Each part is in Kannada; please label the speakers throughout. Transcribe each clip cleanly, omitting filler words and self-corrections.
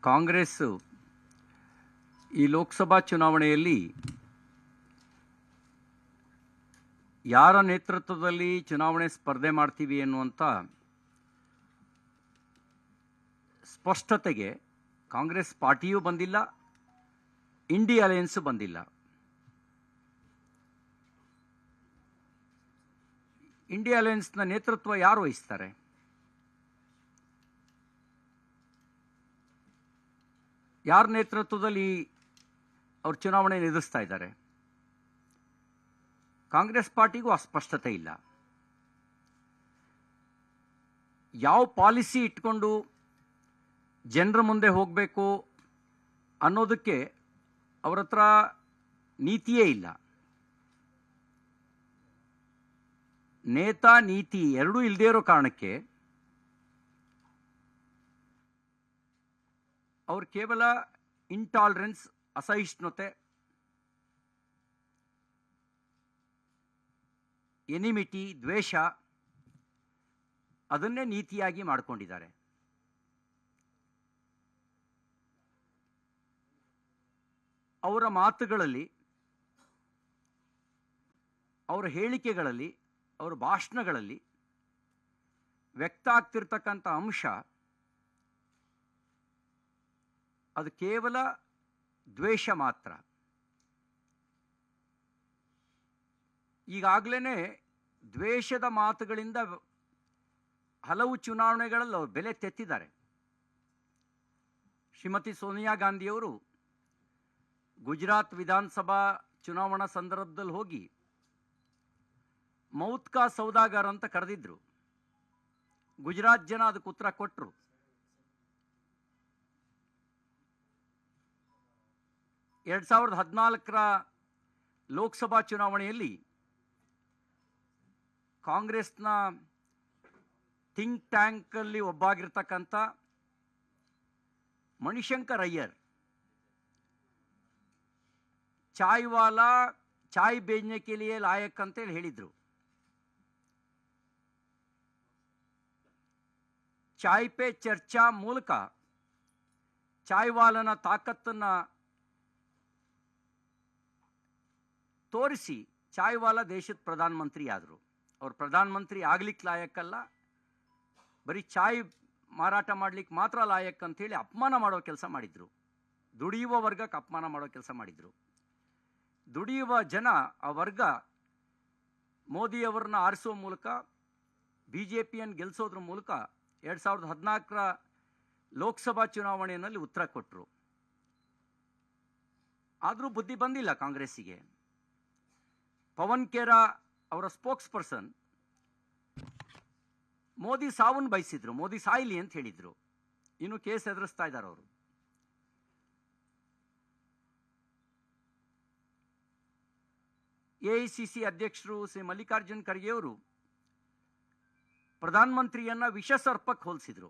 Speaker 1: ಕಾಂಗ್ರೆಸ್ ಈ ಲೋಕಸಭಾ ಚುನಾವಣೆಯಲ್ಲಿ ಯಾರ ನೇತೃತ್ವದಲ್ಲಿ ಚುನಾವಣೆ ಸ್ಪರ್ಧೆ ಮಾಡ್ತೀವಿ ಎನ್ನುವಂಥ ಸ್ಪಷ್ಟತೆಗೆ ಕಾಂಗ್ರೆಸ್ ಪಾರ್ಟಿಯೂ ಬಂದಿಲ್ಲ, ಇಂಡಿಯಾ ಅಲಯನ್ಸ್ ಬಂದಿಲ್ಲ. ಇಂಡಿಯಾ ಅಲಯನ್ಸ್ನ ನೇತೃತ್ವ ಯಾರು ವಹಿಸ್ತಾರೆ? ಯಾರ ನೇತೃತ್ವದಲ್ಲಿ ಅವರು ಚುನಾವಣೆ ಎದುರಿಸ್ತಾ ಇದ್ದಾರೆ? ಕಾಂಗ್ರೆಸ್ ಪಾರ್ಟಿಗೂ ಅಸ್ಪಷ್ಟತೆ ಇಲ್ಲ. ಯಾವ ಪಾಲಿಸಿ ಇಟ್ಕೊಂಡು ಜನರ ಮುಂದೆ ಹೋಗಬೇಕು ಅನ್ನೋದಕ್ಕೆ ಅವರ ಹತ್ರ ನೀತಿಯೇ ಇಲ್ಲ. ನೇತಾ ನೀತಿ ಎರಡೂ ಇಲ್ಲದೇ ಇರೋ ಕಾರಣಕ್ಕೆ ಅವರು ಕೇವಲ ಇಂಟಾಲರೆನ್ಸ್, ಅಸಹಿಷ್ಣುತೆ, ಎನಿಮಿಟಿ, ದ್ವೇಷ ಅದನ್ನೇ ನೀತಿಯಾಗಿ ಮಾಡಿಕೊಂಡಿದ್ದಾರೆ. ಅವರ ಮಾತುಗಳಲ್ಲಿ, ಅವರ ಹೇಳಿಕೆಗಳಲ್ಲಿ, ಅವರ ಭಾಷಣಗಳಲ್ಲಿ ವ್ಯಕ್ತ ಆಗ್ತಿರ್ತಕ್ಕಂಥ ಅಂಶ ಅದು ಕೇವಲ ದ್ವೇಷ ಮಾತ್ರ. ಈಗಾಗಲೇ ದ್ವೇಷದ ಮಾತುಗಳಿಂದ ಹಲವು ಚುನಾವಣೆಗಳಲ್ಲಿ ಅವರು ಬೆಲೆ ತೆತ್ತಿದ್ದಾರೆ. ಶ್ರೀಮತಿ ಸೋನಿಯಾ ಗಾಂಧಿಯವರು ಗುಜರಾತ್ ವಿಧಾನಸಭಾ ಚುನಾವಣಾ ಸಂದರ್ಭದಲ್ಲಿ ಹೋಗಿ ಮೌತ್ ಕಾ ಸೌದಾಗರ್ ಅಂತ ಕರೆದಿದ್ರು. ಗುಜರಾತ್ ಜನ ಅದಕ್ಕೆ ಉತ್ತರ ಕೊಟ್ಟರು. 2014ರ ಲೋಕಸಭಾ ಚುನಾವಣೆಯಲ್ಲಿ ಕಾಂಗ್ರೆಸ್ನ ಥಿಂಕ್ ಟ್ಯಾಂಕ್ ಅಲ್ಲಿ ಒಬ್ಬಾಗಿರ್ತಕ್ಕಂಥ ಮಣಿಶಂಕರ್ ಅಯ್ಯರ್ ಚಾಯ್ ವಾಲಾ ಚಾಯ್ ಬೇಜ್ನೆ ಕೆ ಲಿಯೆ ಲಾಯಕ್ ಅಂತೇಳಿ ಹೇಳಿದ್ರು. ಚಾಯ್ ಪೇ ಚರ್ಚಾ ಮೂಲಕ ಚಾಯ್ ವಾಲನ ತಾಕತ್ತನ್ನ ತೋರಿಸಿ ಚಾಯ್ ವಾಲಾ ದೇಶದ ಪ್ರಧಾನಮಂತ್ರಿ ಆದರು. ಅವ್ರು ಪ್ರಧಾನಮಂತ್ರಿ ಆಗ್ಲಿಕ್ಕೆ ಲಾಯಕ್ಕಲ್ಲ, ಬರೀ ಚಾಯ್ ಮಾರಾಟ ಮಾಡ್ಲಿಕ್ಕೆ ಮಾತ್ರ ಲಾಯಕ್ ಅಂತೇಳಿ ಅಪಮಾನ ಮಾಡೋ ಕೆಲಸ ಮಾಡಿದ್ರು. ದುಡಿಯುವ ವರ್ಗಕ್ಕೆ ಅಪಮಾನ ಮಾಡೋ ಕೆಲಸ ಮಾಡಿದ್ರು. ದುಡಿಯುವ ಜನ, ಆ ವರ್ಗ ಮೋದಿಯವರನ್ನ ಆರಿಸೋ ಮೂಲಕ, BJPಯನ್ನು ಗೆಲ್ಲಿಸೋದ್ರ ಮೂಲಕ 2014ರ ಲೋಕಸಭಾ ಚುನಾವಣೆಯಲ್ಲಿ ಉತ್ತರ ಕೊಟ್ಟರು. ಆದರೂ ಬುದ್ಧಿ ಬಂದಿಲ್ಲ ಕಾಂಗ್ರೆಸ್ಸಿಗೆ. ಪವನ್ ಖೇರಾ ಅವರ ಸ್ಪೋಕ್ಸ್ ಪರ್ಸನ್ ಮೋದಿ ಸಾವನ್ನು ಬಯಸಿದ್ರು, ಮೋದಿ ಸಾಯ್ಲಿ ಅಂತ ಹೇಳಿದ್ರು. ಇನ್ನು ಕೇಸ್ ಎದುರಿಸ್ತಾ ಇದ್ದಾರೆ ಅವರು. AICC ಅಧ್ಯಕ್ಷರು ಶ್ರೀ ಮಲ್ಲಿಕಾರ್ಜುನ್ ಖರ್ಗೆ ಅವರು ಪ್ರಧಾನಮಂತ್ರಿಯನ್ನ ವಿಷ ಸರ್ಪಕ್ಕೆ ಹೋಲಿಸಿದ್ರು.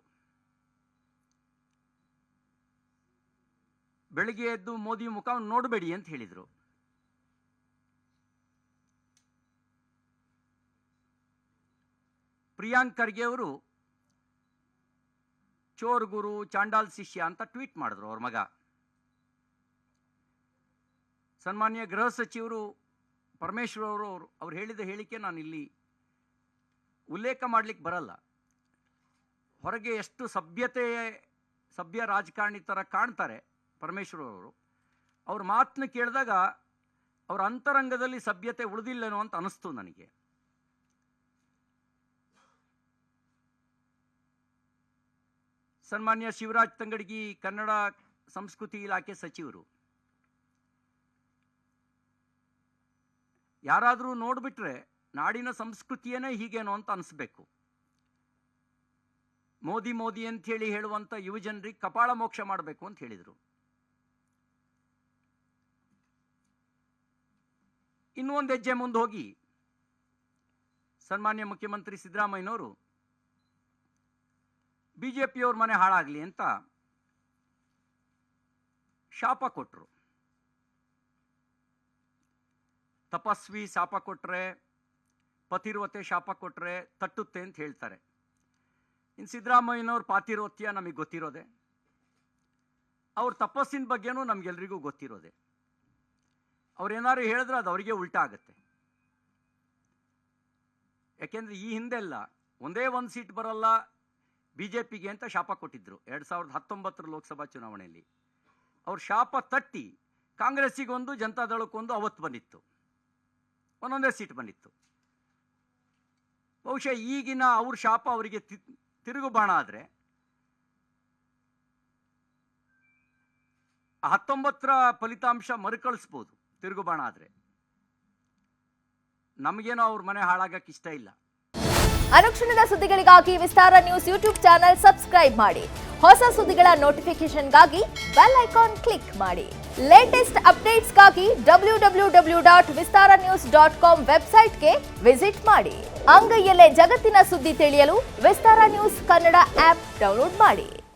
Speaker 1: ಬೆಳಿಗ್ಗೆ ಎದ್ದು ಮೋದಿ ಮುಖ ನೋಡಬೇಡಿ ಅಂತ ಹೇಳಿದ್ರು. ಪ್ರಿಯಾಂಕ್ ಖರ್ಗೆ ಅವರು ಚೋರ್ ಗುರು, ಚಾಂಡಾಲ್ ಶಿಷ್ಯ ಅಂತ ಟ್ವೀಟ್ ಮಾಡಿದ್ರು ಅವ್ರ ಮಗ. ಸನ್ಮಾನ್ಯ ಗೃಹ ಸಚಿವರು ಪರಮೇಶ್ವರ್ ಅವರು ಹೇಳಿದ ಹೇಳಿಕೆ ನಾನು ಇಲ್ಲಿ ಉಲ್ಲೇಖ ಮಾಡಲಿಕ್ಕೆ ಬರಲ್ಲ. ಹೊರಗೆ ಎಷ್ಟು ಸಭ್ಯ ರಾಜಕಾರಣಿ ಥರ ಕಾಣ್ತಾರೆ ಪರಮೇಶ್ವರ್ ಅವರು, ಅವ್ರ ಮಾತನ್ನ ಕೇಳಿದಾಗ ಅವ್ರ ಅಂತರಂಗದಲ್ಲಿ ಸಭ್ಯತೆ ಉಳಿದಿಲ್ಲೇನೋ ಅಂತ ಅನಿಸ್ತು ನನಗೆ. ಸನ್ಮಾನ್ಯ ಶಿವರಾಜ್ ತಂಗಡಗಿ ಕನ್ನಡ ಸಂಸ್ಕೃತಿ ಇಲಾಖೆ ಸಚಿವರು, ಯಾರಾದರೂ ನೋಡಿಬಿಟ್ರೆ ನಾಡಿನ ಸಂಸ್ಕೃತಿಯೇ ಹೀಗೇನೋ ಅಂತ ಅನಿಸ್ಬೇಕು. ಮೋದಿ ಮೋದಿ ಅಂತ ಹೇಳಿ ಹೇಳುವಂಥ ಯುವಜನರಿಗೆ ಕಪಾಳ ಮೋಕ್ಷ ಮಾಡಬೇಕು ಅಂತ ಹೇಳಿದರು. ಇನ್ನೂ ಒಂದು ಹೆಜ್ಜೆ ಮುಂದೆ ಹೋಗಿ ಸನ್ಮಾನ್ಯ ಮುಖ್ಯಮಂತ್ರಿ ಸಿದ್ದರಾಮಯ್ಯನವರು BJPಯವ್ರ ಮನೆ ಹಾಳಾಗಲಿ ಅಂತ ಶಾಪ ಕೊಟ್ಟರು. ತಪಸ್ವಿ ಶಾಪ ಕೊಟ್ಟರೆ, ಪತಿರ್ವತೆ ಶಾಪ ಕೊಟ್ಟರೆ ತಟ್ಟುತ್ತೆ ಅಂತ ಹೇಳ್ತಾರೆ. ಇನ್ನು ಸಿದ್ದರಾಮಯ್ಯನವ್ರ ಪಾತಿರೋತ್ಯ ನಮಗೆ ಗೊತ್ತಿರೋದೆ. ಅವ್ರ ತಪಸ್ಸಿನ ಬಗ್ಗೆನೂ ನಮಗೆಲ್ರಿಗೂ ಗೊತ್ತಿರೋದೆ. ಅವ್ರೇನಾದ್ರು ಹೇಳಿದ್ರೆ ಅದು ಅವರಿಗೆ ಉಲ್ಟಾ ಆಗುತ್ತೆ. ಯಾಕೆಂದರೆ ಈ ಹಿಂದೆಲ್ಲ ಒಂದೇ ಒಂದು ಸೀಟ್ ಬರಲ್ಲ BJPಗೆ ಅಂತ ಶಾಪ ಕೊಟ್ಟಿದ್ರು 2019 ಲೋಕಸಭಾ ಚುನಾವಣೆಯಲ್ಲಿ. ಅವ್ರ ಶಾಪ ತಟ್ಟಿ ಕಾಂಗ್ರೆಸ್ಸಿಗೊಂದು ಜನತಾದಳಕ್ಕೊಂದು ಅವತ್ತು ಬಂದಿತ್ತು, ಒಂದೊಂದೇ ಸೀಟ್ ಬಂದಿತ್ತು. ಬಹುಶಃ ಈಗಿನ ಅವ್ರ ಶಾಪ ಅವರಿಗೆ ತಿರುಗು ಬಾಣ ಆದರೆ 19ರ ಫಲಿತಾಂಶ ಮರುಕಳಿಸ್ಬೋದು ತಿರುಗು ಬಾಣ ಆದರೆ. ನಮಗೇನೋ ಅವ್ರ ಮನೆ ಹಾಳಾಗಕ್ಕೆ ಇಷ್ಟ ಇಲ್ಲ.
Speaker 2: ಅನುಕ್ಷಣದ ಸುದ್ದಿಗಳಿಗಾಗಿ ವಿಸ್ತಾರ ನ್ಯೂಸ್ ಯೂಟ್ಯೂಬ್ ಚಾನೆಲ್ ಸಬ್ಸ್ಕ್ರೈಬ್ ಮಾಡಿ. ಹೊಸ ಸುದ್ದಿಗಳ ನೋಟಿಫಿಕೇಶನ್ಗಾಗಿ ಬೆಲ್ ಐಕಾನ್ ಕ್ಲಿಕ್ ಮಾಡಿ. ಲೇಟೆಸ್ಟ್ ಅಪ್ಡೇಟ್ಸ್ಗಾಗಿ www.vistaranews.com ವೆಬ್ಸೈಟ್ಗೆ ವಿಸಿಟ್ ಮಾಡಿ. ಅಂಗೈಯಲ್ಲೇ ಜಗತ್ತಿನ ಸುದ್ದಿ ತಿಳಿಯಲು ವಿಸ್ತಾರ ನ್ಯೂಸ್ ಕನ್ನಡ ಆಪ್ ಡೌನ್ಲೋಡ್ ಮಾಡಿ.